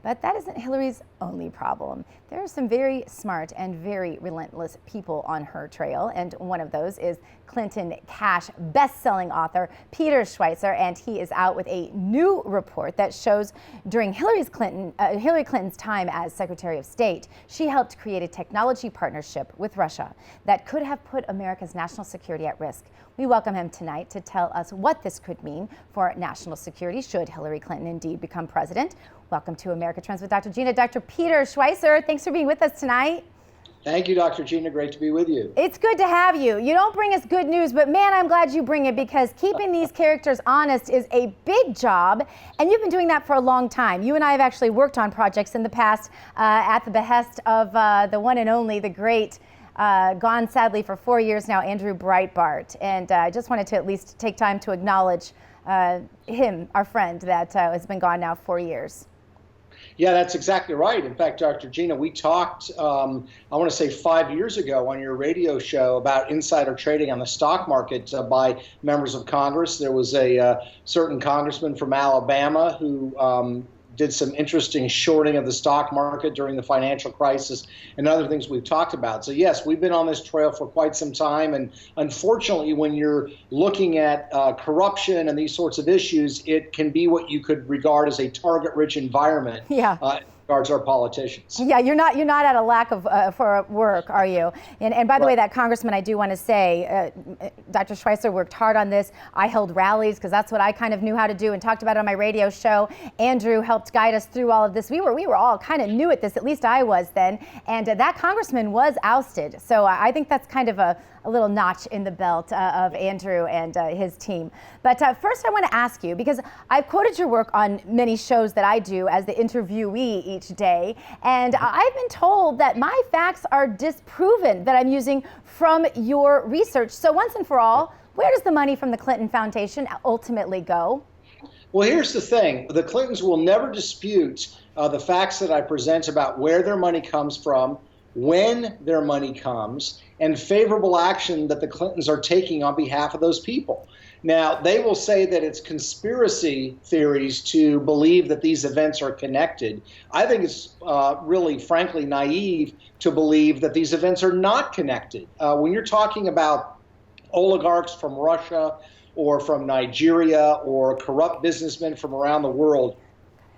But that isn't Hillary's only problem. There are some very smart and very relentless people on her trail, and one of those is Clinton Cash best-selling author Peter Schweizer, and he is out with a new report that shows during Hillary Clinton's time as Secretary of State, she helped create a technology partnership with Russia that could have put America's national security at risk. We welcome him tonight to tell us what this could mean for national security should Hillary Clinton indeed become president. Welcome to America Trends with Dr. Gina. Dr. Peter Schweizer, thanks for being with us tonight. Thank you, Dr. Gina. Great to be with you. It's good to have you. You don't bring us good news, but man, I'm glad you bring it, because keeping these characters honest is a big job, and you've been doing that for a long time. You and I have actually worked on projects in the past at the behest of the one and only, the great, gone sadly for 4 years now, Andrew Breitbart. And I just wanted to at least take time to acknowledge him, our friend that has been gone now 4 years. Yeah, that's exactly right. In fact, Dr. Gina, we talked, I want to say 5 years ago on your radio show about insider trading on the stock market by members of Congress. There was a certain congressman from Alabama who did some interesting shorting of the stock market during the financial crisis and other things we've talked about. So yes, we've been on this trail for quite some time. And unfortunately, when you're looking at corruption and these sorts of issues, it can be what you could regard as a target-rich environment. Yeah. Regards our politicians. Yeah, you're not at a lack of for work, are you? And by the way, that congressman, I do want to say, Dr. Schweizer worked hard on this. I held rallies because that's what I kind of knew how to do and talked about it on my radio show. Andrew helped guide us through all of this. We were all kind of new at this, at least I was then. And that congressman was ousted. So I think that's kind of a little notch in the belt of Andrew and his team. But first I want to ask you, because I've quoted your work on many shows that I do as the interviewee each day, and I've been told that my facts are disproven that I'm using from your research. So once and for all, where does the money from the Clinton Foundation ultimately go? Well, here's the thing. The Clintons will never dispute the facts that I present about where their money comes from, when their money comes, and favorable action that the Clintons are taking on behalf of those people. Now, they will say that it's conspiracy theories to believe that these events are connected. I think it's really, frankly, naive to believe that these events are not connected. When you're talking about oligarchs from Russia or from Nigeria or corrupt businessmen from around the world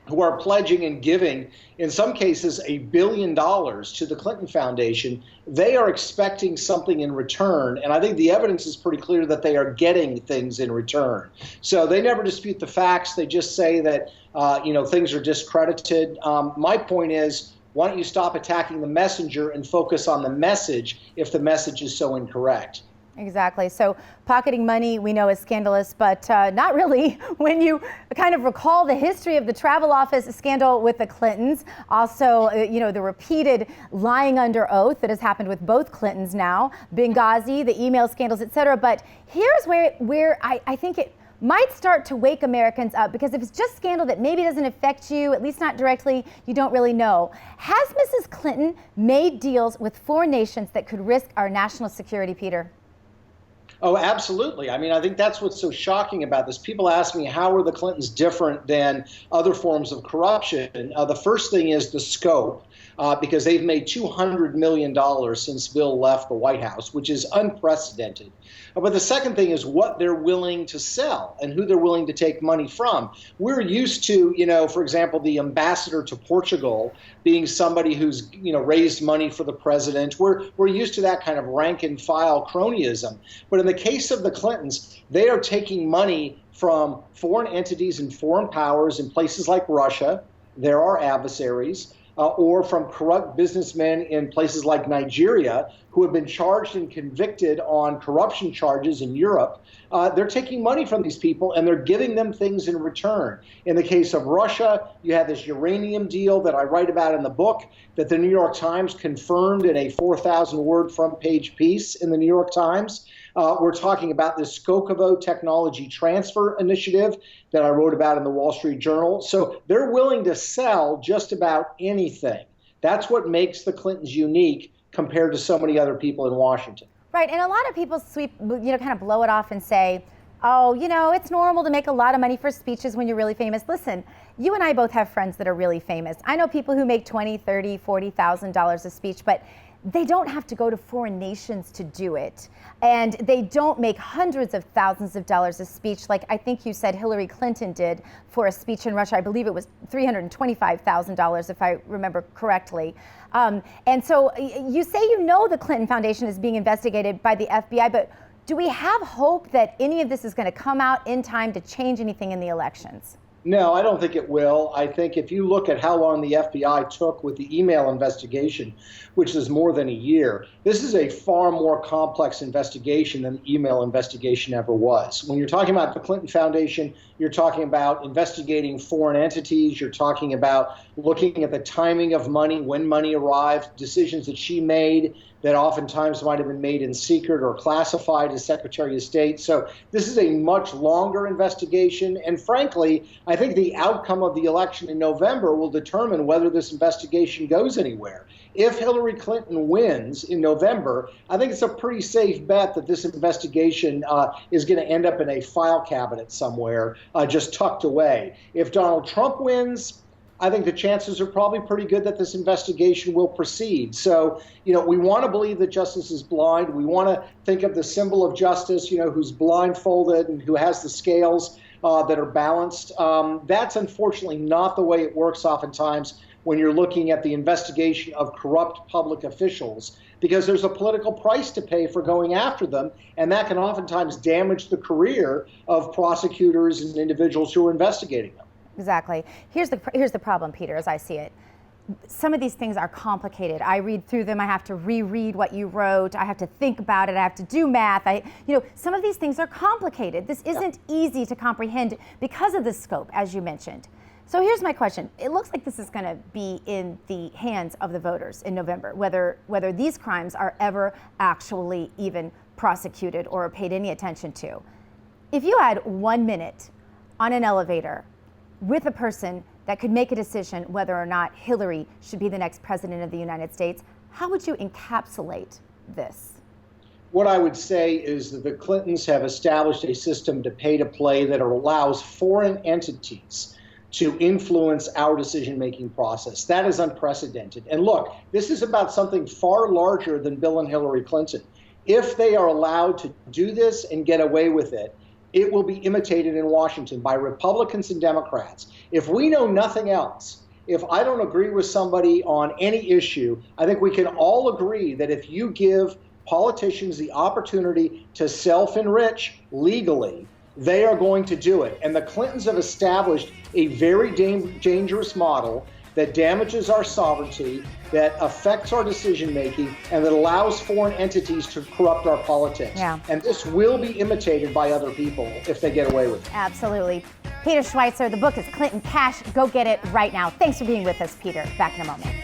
who are pledging and giving, in some cases, $1 billion to the Clinton Foundation, they are expecting something in return. And I think the evidence is pretty clear that they are getting things in return. So they never dispute the facts. They just say that things are discredited. My point is, why don't you stop attacking the messenger and focus on the message if the message is so incorrect? Exactly. So pocketing money we know is scandalous, but not really when you kind of recall the history of the travel office scandal with the Clintons. Also, the repeated lying under oath that has happened with both Clintons now, Benghazi, the email scandals, etc. But here's where I think it might start to wake Americans up, because if it's just scandal that maybe doesn't affect you, at least not directly, you don't really know. Has Mrs. Clinton made deals with foreign nations that could risk our national security, Peter? Oh, absolutely. I mean, I think that's what's so shocking about this. People ask me, how are the Clintons different than other forms of corruption? The first thing is the scope, because they've made $200 million since Bill left the White House, which is unprecedented. But the second thing is what they're willing to sell and who they're willing to take money from. We're used to, for example, the ambassador to Portugal being somebody who's, raised money for the president. We're used to that kind of rank and file cronyism. But in the case of the Clintons, they are taking money from foreign entities and foreign powers in places like Russia. There are adversaries. Or from corrupt businessmen in places like Nigeria who have been charged and convicted on corruption charges in Europe. They're taking money from these people and they're giving them things in return. In the case of Russia, you have this uranium deal that I write about in the book that the New York Times confirmed in a 4,000-word front-page piece in the New York Times. We're talking about this Skokovo technology transfer initiative that I wrote about in the Wall Street Journal. So they're willing to sell just about anything. That's what makes the Clintons unique compared to so many other people in Washington. Right, and a lot of people kind of blow it off and say, oh, it's normal to make a lot of money for speeches when you're really famous. Listen, you and I both have friends that are really famous. I know people who make $20,000, $30,000, $40,000 a speech, but they don't have to go to foreign nations to do it. And they don't make hundreds of thousands of dollars a speech, like I think you said Hillary Clinton did for a speech in Russia. I believe it was $325,000, if I remember correctly. And so you say the Clinton Foundation is being investigated by the FBI, but do we have hope that any of this is going to come out in time to change anything in the elections? No, I don't think it will. I think if you look at how long the FBI took with the email investigation, which is more than a year, this is a far more complex investigation than the email investigation ever was. When you're talking about the Clinton Foundation, you're talking about investigating foreign entities. You're talking about looking at the timing of money, when money arrived, decisions that she made that oftentimes might have been made in secret or classified as Secretary of State. So this is a much longer investigation. And frankly, I think the outcome of the election in November will determine whether this investigation goes anywhere. If Hillary Clinton wins in November, I think it's a pretty safe bet that this investigation is going to end up in a file cabinet somewhere, just tucked away. If Donald Trump wins, I think the chances are probably pretty good that this investigation will proceed. So, we want to believe that justice is blind. We want to think of the symbol of justice, who's blindfolded and who has the scales that are balanced. That's unfortunately not the way it works oftentimes when you're looking at the investigation of corrupt public officials, because there's a political price to pay for going after them, and that can oftentimes damage the career of prosecutors and individuals who are investigating them. Exactly. Here's the problem, Peter, as I see it. Some of these things are complicated. I read through them. I have to reread what you wrote. I have to think about it. I have to do math. Some of these things are complicated. This isn't easy to comprehend because of the scope, as you mentioned. So here's my question. It looks like this is going to be in the hands of the voters in November, whether these crimes are ever actually even prosecuted or paid any attention to. If you had 1 minute on an elevator with a person that could make a decision whether or not Hillary should be the next president of the United States, how would you encapsulate this? What I would say is that the Clintons have established a system to pay to play that allows foreign entities to influence our decision-making process. That is unprecedented. And look, this is about something far larger than Bill and Hillary Clinton. If they are allowed to do this and get away with it, it will be imitated in Washington by Republicans and Democrats. If we know nothing else, if I don't agree with somebody on any issue, I think we can all agree that if you give politicians the opportunity to self-enrich legally, they are going to do it. And the Clintons have established a very dangerous model that damages our sovereignty, that affects our decision-making, and that allows foreign entities to corrupt our politics. Yeah. And this will be imitated by other people if they get away with it. Absolutely. Peter Schweizer, the book is Clinton Cash. Go get it right now. Thanks for being with us, Peter. Back in a moment.